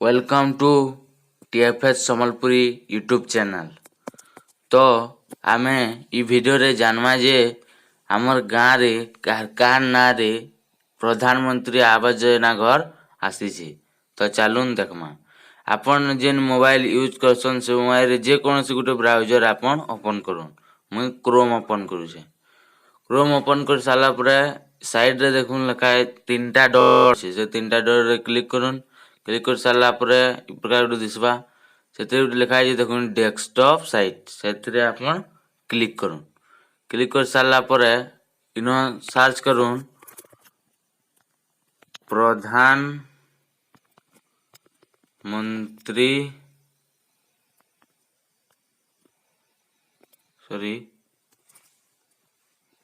Welcome to TFS Sambalpuri YouTube channel. तो आमे ई video रे जानमा जे हमर गाँ रे कार ना रे प्रधानमंत्री आवास योजना घर आसीछि। तो चालून देखमा। आपन जेन मोबाइल यूज करसन से मोबाइल रे जे कोनोसी गुटे ब्राउजर आपन ओपन करूँ। मुई क्रोम ओपन करू छे। क्रोम ओपन कर साला परे साइड रे देखुन लिखा है तीनटा डॉट छे। से तीनटा डॉट रे क्लिक करूँ। क्लिक कर साला परे ई प्रकार गुटे दिसबा। सेते गुटे लिखा है जे देखुन डेस्कटॉप साइट। सेतरे आपन क्लिक करूँ। क्लिक कर साला परे इनो सर्च करूँ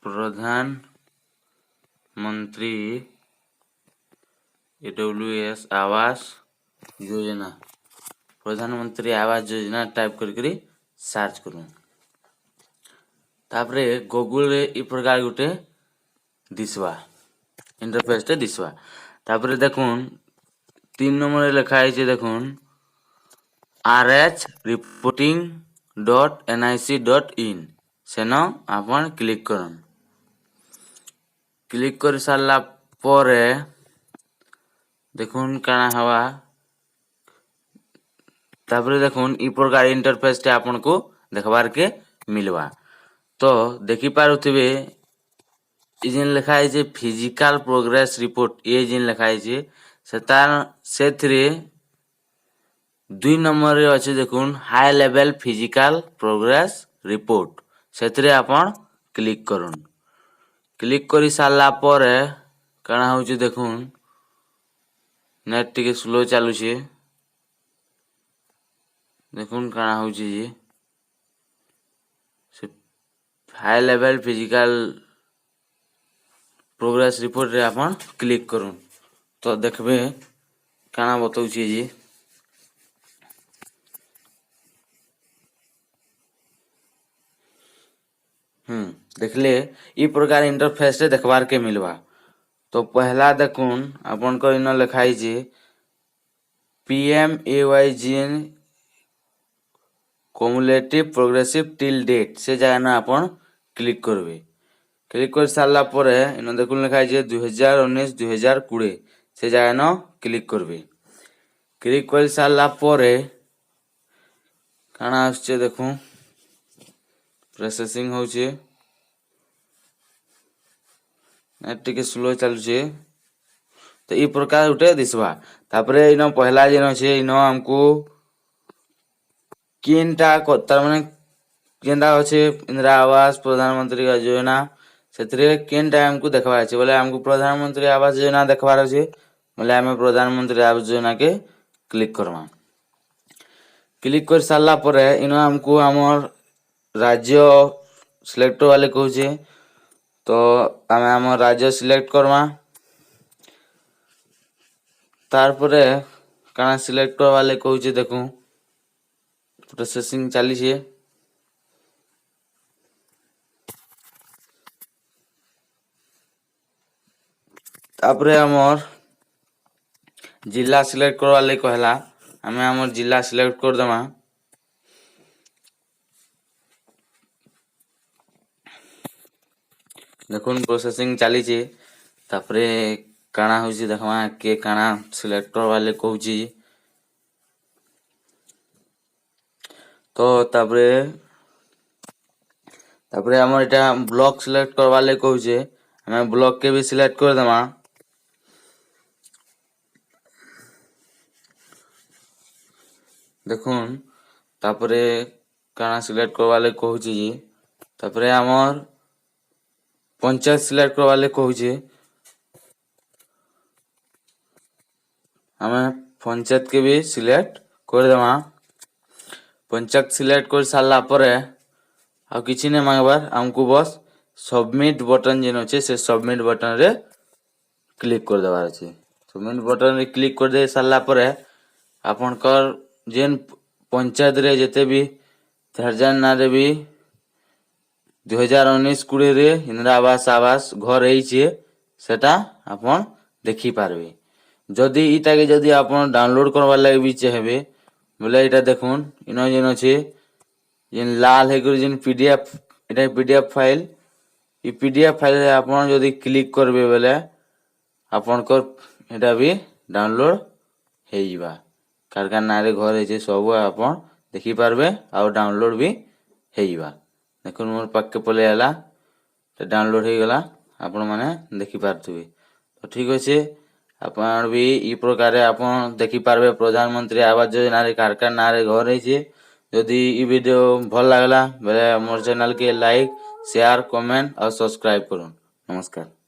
प्रधानमंत्री AWS आवास योजना। प्रधानमंत्री आवास योजना टाइप करके सर्च करूँ। तापरे गूगल रे ई प्रकार गुटे दिसवा इंटरफेस टे दिसवा। तापरे देखुन 3 नंबर रे लिखा है जे देखुन rh reporting.nic.in सेनो आपन क्लिक करन। क्लिक कर सारला परे देखुन काना हवा। तापरे देखुन ई प्रकार इंटरफेस टे आपन को देखबार के मिलवा। तो देखि पारुथिबे ई जेन लिखा है जे फिजिकल प्रोग्रेस रिपोर्ट ये जेन लिखा है जे सेथरे 2 नंबर रे अछि देखुन high level physical progress report. सेथरे आपन क्लिक करूँ। क्लिक करी सारला परे काना होउची देखुन नेट टिके स्लो चालू छे। देखुन काना होउची जे से high level physical progress report रे आपन क्लिक करूँ। तो देखबे काना बताउची जे देखले ई प्रकार इंटरफेस रे देखबार के मिलवा। तो पहला देखुन आपन को इनो लिखाई जे PMAYGN cumulative progressive till date से जगह ना आपन क्लिक करबे। क्लिक कर सारला परे इनो देखुन लिखाई जे 2019-2020 से जगह न क्लिक करबे। क्लिक कर सारला परे काना आछे देखुन प्रोसेसिंग होउचे। नेट टिके स्लो चालू छे। तो ई प्रकार उठे दिसवा। तापरे इनो पहला जेन छे इनो हमको किनटा तार माने जेंदा होचे इंदिरा आवास प्रधानमंत्री योजना सेतरे केनटा हमको देखबा छे। बोले हमको प्रधानमंत्री आवास योजना देखबार छे। बोले हमें प्रधानमंत्री आवास योजना के क्लिक करवा। क्लिक कर सारला परे इनो हमको हमर राज्य सिलेक्ट वाले कहूचे। तो हमें हमर राज्य सिलेक्ट करवा। तार परे काना सिलेक्ट वाले कहूचे देखूं प्रोसेसिंग चाली छे। तापरे हमर जिला सिलेक्ट करवा ले कहला। हमें हमर जिला सिलेक्ट कर देमा। देखुन प्रोसेसिंग चाली छे। तापरे काना होची देखमा के काना सिलेक्टर वाले कहूची। तो तापरे हमर एटा ब्लॉक सिलेक्ट करवा ले कहूचे। हमें ब्लॉक के भी सिलेक्ट कर देमा। देखुन तापरे काना सिलेक्ट करवा ले कहूची जी। तापरे हमर पंचायत सिलेक्ट करवा ले कहूचे। हमें पंचायत के भी सिलेक्ट कर देमा। पंचायत सिलेक्ट कर सारला परे आ किछि ने मांगबार हमको बस सबमिट बटन जेन होचे से सबमिट बटन रे क्लिक कर देबार अछि। सबमिट बटन रे क्लिक कर दे सारला परे आपन कर जेन पंचायत रे जते भी धरजन ना रे भी 2019-20 रे इंदिरा आवास घर रही छे सेटा आपन देखि पारबे। जदि इटाके जदि आपण डाउनलोड करवार लगे भी चाहबे बोले इटा देखुन इन जेन अच्छे जेन लाल है जेन पीडीएफ इटा पीडीएफ फाइल ई पीडीएफ फाइल रे आपण जदि क्लिक करबे बोले आपणकर इटा भी डाउनलोड हो जिबा कारखाना नारे घर है सब आपण देखि पारबे आ डाउनलोड भी हो जिबा देखुन मोर पाक के पले आला तो डाउनलोड हो गला आपण माने देखि पारथुबे तो ठीक अछि आपण भी ई प्रकार आपण देखि पारबे प्रधानमंत्री आवास योजना रे कारखाना रे घर है जदि ई वीडियो भल लागला बेले मोर चैनल के लाइक शेयर कमेंट और सब्सक्राइब करूँ नमस्कार।